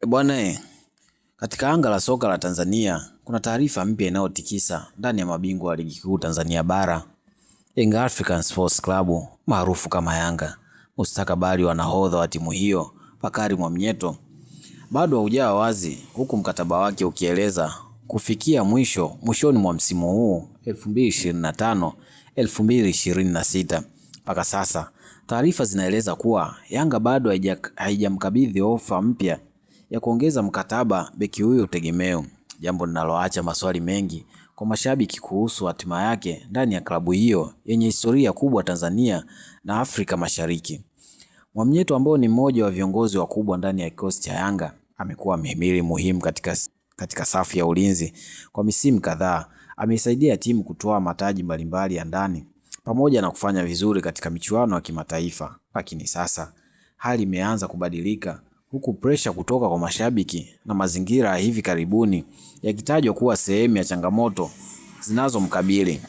Bwana, katika anga la soka la Tanzania kuna taarifa mpya inayotikisa ndani ya mabingwa wa ligi kuu Tanzania bara, Young African Sports Club maarufu kama Yanga. Mustakabali wa nahodha wa timu hiyo Bakari Mwamnyeto bado haujawa wazi, huku mkataba wake ukieleza kufikia mwishoni mwa msimu huu 2025-2026. Mpaka sasa taarifa zinaeleza kuwa Yanga bado haijamkabidhi ofa mpya ya kuongeza mkataba beki huyo tegemeo, jambo linaloacha maswali mengi kwa mashabiki kuhusu hatima yake ndani ya klabu hiyo yenye historia kubwa Tanzania na Afrika Mashariki. Mwamnyeto, ambao ni mmoja wa viongozi wakubwa ndani ya kikosi cha Yanga, amekuwa mhimili muhimu katika safu ya ulinzi kwa misimu kadhaa. Ameisaidia timu kutoa mataji mbalimbali ya ndani pamoja na kufanya vizuri katika michuano ya kimataifa. Lakini sasa hali imeanza kubadilika, huku pressure kutoka kwa mashabiki na mazingira ya hivi karibuni yakitajwa kuwa sehemu ya changamoto zinazomkabili.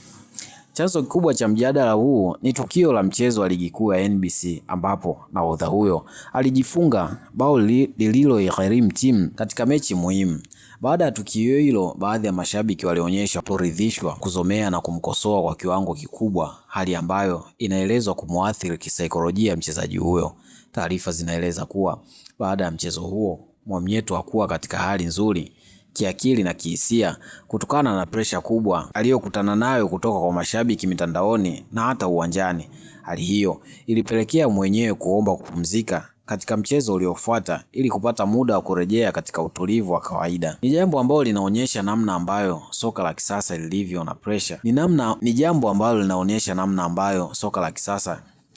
Chanzo kikubwa cha mjadala huu ni tukio la mchezo wa ligi kuu ya NBC, ambapo nahodha huyo alijifunga bao lililoigharimu timu katika mechi muhimu. Baada ya tukio hilo, baadhi ya mashabiki walionyesha kuridhishwa, kuzomea na kumkosoa kwa kiwango kikubwa, hali ambayo inaelezwa kumuathiri kisaikolojia mchezaji huyo. Taarifa zinaeleza kuwa baada ya mchezo huo, Mwamnyeto hakuwa katika hali nzuri kiakili na kihisia kutokana na presha kubwa aliyokutana nayo kutoka kwa mashabiki mitandaoni na hata uwanjani. Hali hiyo ilipelekea mwenyewe kuomba kupumzika katika mchezo uliofuata ili kupata muda wa kurejea katika utulivu wa kawaida. Ni jambo ambalo linaonyesha namna ambayo soka la kisasa lilivyo na presha.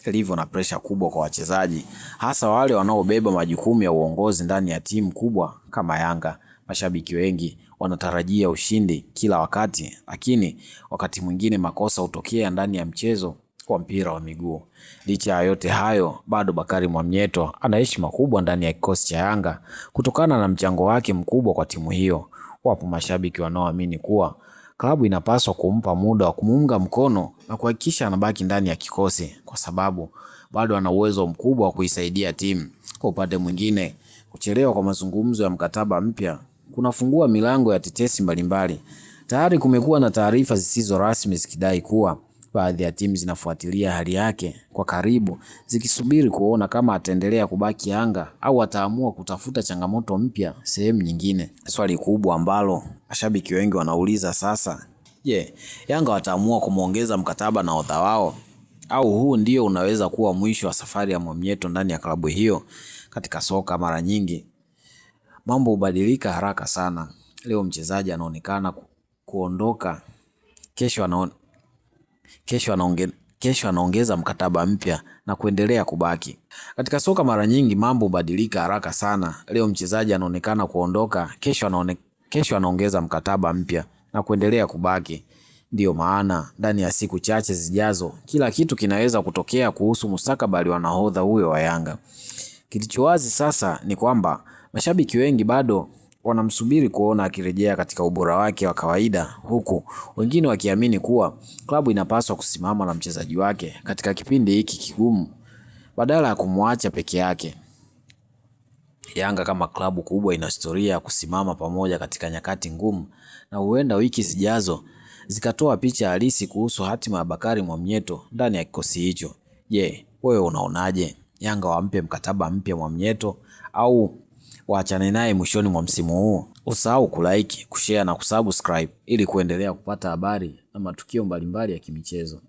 Ilivyo na presha kubwa kwa wachezaji, hasa wale wanaobeba majukumu ya uongozi ndani ya timu kubwa kama Yanga. Mashabiki wengi wanatarajia ushindi kila wakati, lakini wakati mwingine makosa hutokea ndani ya mchezo wa mpira wa miguu. Licha ya yote hayo, bado Bakari Mwamnyeto ana heshima kubwa ndani ya kikosi cha Yanga kutokana na mchango wake mkubwa kwa timu hiyo. Wapo mashabiki wanaoamini kuwa klabu inapaswa kumpa muda wa kumuunga mkono na kuhakikisha anabaki ndani ya kikosi, kwa sababu bado ana uwezo mkubwa wa kuisaidia timu. Kwa upande mwingine, kuchelewa kwa mazungumzo ya mkataba mpya kunafungua milango ya tetesi mbalimbali. Tayari kumekuwa na taarifa zisizo rasmi zikidai kuwa baadhi ya timu zinafuatilia hali yake kwa karibu, zikisubiri kuona kama ataendelea kubaki Yanga au ataamua kutafuta changamoto mpya sehemu nyingine. Swali kubwa ambalo mashabiki wengi wanauliza sasa, je, Yanga wataamua kumuongeza mkataba na nahodha wao, au huu ndio unaweza kuwa mwisho wa safari ya Mwamnyeto ndani ya klabu hiyo? Katika soka mara nyingi mambo hubadilika haraka sana. Leo mchezaji anaonekana kuondoka, kesho anaongeza mkataba mpya na kuendelea kubaki. Katika soka mara nyingi mambo hubadilika haraka sana. Leo mchezaji anaonekana kuondoka, kesho anaongeza mkataba mpya na kuendelea kubaki. Ndio maana ndani ya siku chache zijazo kila kitu kinaweza kutokea kuhusu mustakabali wa nahodha huyo wa Yanga. Kilicho wazi sasa ni kwamba mashabiki wengi bado wanamsubiri kuona akirejea katika ubora wake wa kawaida, huku wengine wakiamini kuwa klabu inapaswa kusimama na mchezaji wake katika kipindi hiki kigumu badala ya kumwacha peke yake. Yanga kama klabu kubwa ina historia ya kusimama pamoja katika nyakati ngumu, na huenda wiki zijazo zikatoa picha halisi kuhusu hatima ya Bakari Mwamnyeto ndani ya kikosi hicho. Je, wewe unaonaje? Yanga wampe mkataba mpya Mwamnyeto au waachane naye mwishoni mwa msimu huu? Usahau kulike, kushare na kusubscribe ili kuendelea kupata habari na matukio mbalimbali ya kimichezo.